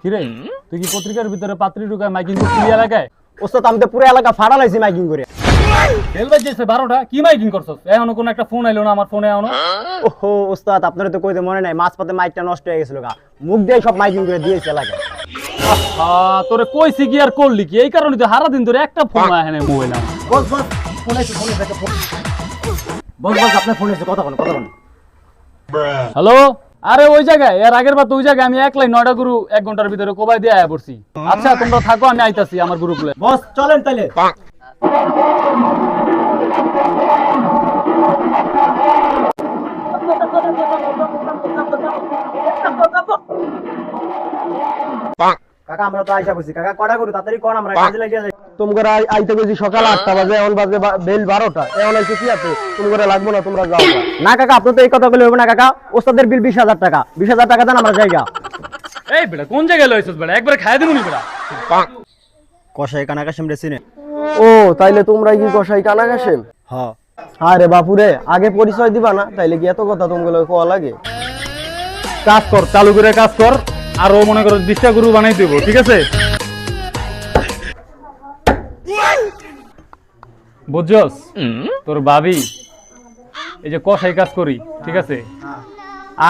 কিরে তুই কি পত্রিকার ভিতরে পাত্রী ঢুকায় মাইকিং করছিস এলাকায়? ওস্তাদ আমি তো পুরো এলাকা ফাড়া লাইছি মাইকিং করে। বেল বাজছে 12টা, কি মাইকিং করছস? এখনো কোন একটা ফোন আইলো না আমার ফোনে এখনো। ওহো ওস্তাদ আপনার তো কইতে মনে নাই, মাঝপথে মাইকটা নষ্ট হয়ে গেছিল গা, মুখ দিয়ে সব মাইকিং করে দিয়েছে এলাকায়। তোরে কইছি কি আর করলি কি? এই কারণে তো সারা দিন ধরে একটা ফোন আহে না মোবাইল আমার। বস বস ফোন এসে বস বস আপনার ফোন এসে কথা বল। হ্যালো, আরে ওই জায়গায় এর আগের বার তো ওই জায়গায় আমি একলাই 9টা গরু 1 ঘন্টার ভিতরে কোবাই দিয়ে আয়া পড়ছি। আচ্ছা তোমরা থাকো, আমি আইতাছি আমার গ্রুপ লয়ে। বস চলেন তাইলে। কাকা আমরা তো আইসা বসি, কাকা কটা করু তাড়াতাড়ি কোন, আমরা কাজে লাগিয়ে যাই। তোমরা আইতে গেছি সকাল 8টা বাজে, এখন বাজে বেল 12টা, এখন আইছে কি আছে? তোমরা লাগবো না, তোমরা যাও। না কাকা আপনি তো এই কথা বলে হবে না কাকা, ওস্তাদের বিল 20,000 টাকা, 20,000 টাকা দেন আমরা জায়গা। এই বেটা কোন জায়গায় লইছস বেটা? একবারে খাইয়া দিমুনি বেটা। কষাই কানাকা সামনে চিনে। ও তাইলে তোমরা কি কষাই কানা কাশেম? হ্যাঁ আরে বাপুরে, আগে পরিচয় দিবা না? তাইলে কি এত কথা তোমাগুলো কোয়া লাগে? কাজ কর, চালু করে কাজ কর, আর ও মনে করো 20টা গরু বানাই দেবো, ঠিক আছে? বুঝছস? তোর ভাবি এই যে কষাই কাজ করি, ঠিক আছে,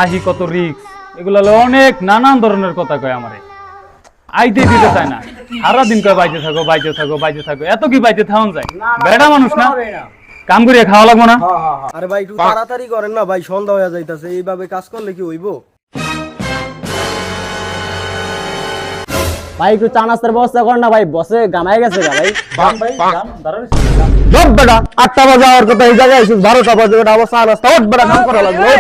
আহি কত রিক্স, এগুলো হলো অনেক নানান ধরনের কথা কয় আমারে, আইতে দিতে চায় না, সারা দিন কয় বাইতে থাকো বাইতে থাকো বাইতে থাকো। এত কি বাইতে থাকুন যায়? বেড়া মানুষ না, কাম করিয়া খাওয়া লাগবো না? আরে ভাই একটু তাড়াতাড়ি করেন না ভাই, সন্ধ্যা হয়ে যাইতাছে, এইভাবে কাজ করলে কি হইব? ভাই একটু চা নাস্তার ব্যবস্থা করেন না ভাই, বসে গামায় গেছে গা ভাই। ধর বেটা, 8টা বাজে আর কথা, এই জায়গায় আইছিস 12টা বাজে, বেটা অবস্থা নাস্তা ওঠ বেটা, কাম করা লাগবে।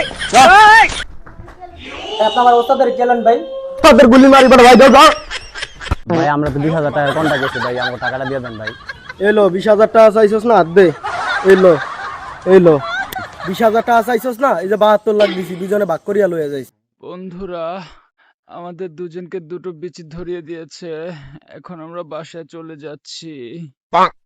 আপনার ওস্তাদের কেলেন ভাই। তাদের গুলি মারি বেটা, ভাই যাও। ভাই আমরা তো 20,000 টাকার কন্টাক্ট করছি ভাই, আমাকে টাকাটা দিয়ে দেন ভাই। এলো 20,000 টাকা চাইছস না, দে। এলো 20,000 টাকা চাইছস না, এই যে 72 লাখ দিছি, দুজনে ভাগ করিয়া লইয়া যাইস। বন্ধুরা, আমাদের দুজনকে দুটো বিচি ধরিয়ে দিয়েছে, এখন আমরা বাসায় চলে যাচ্ছি।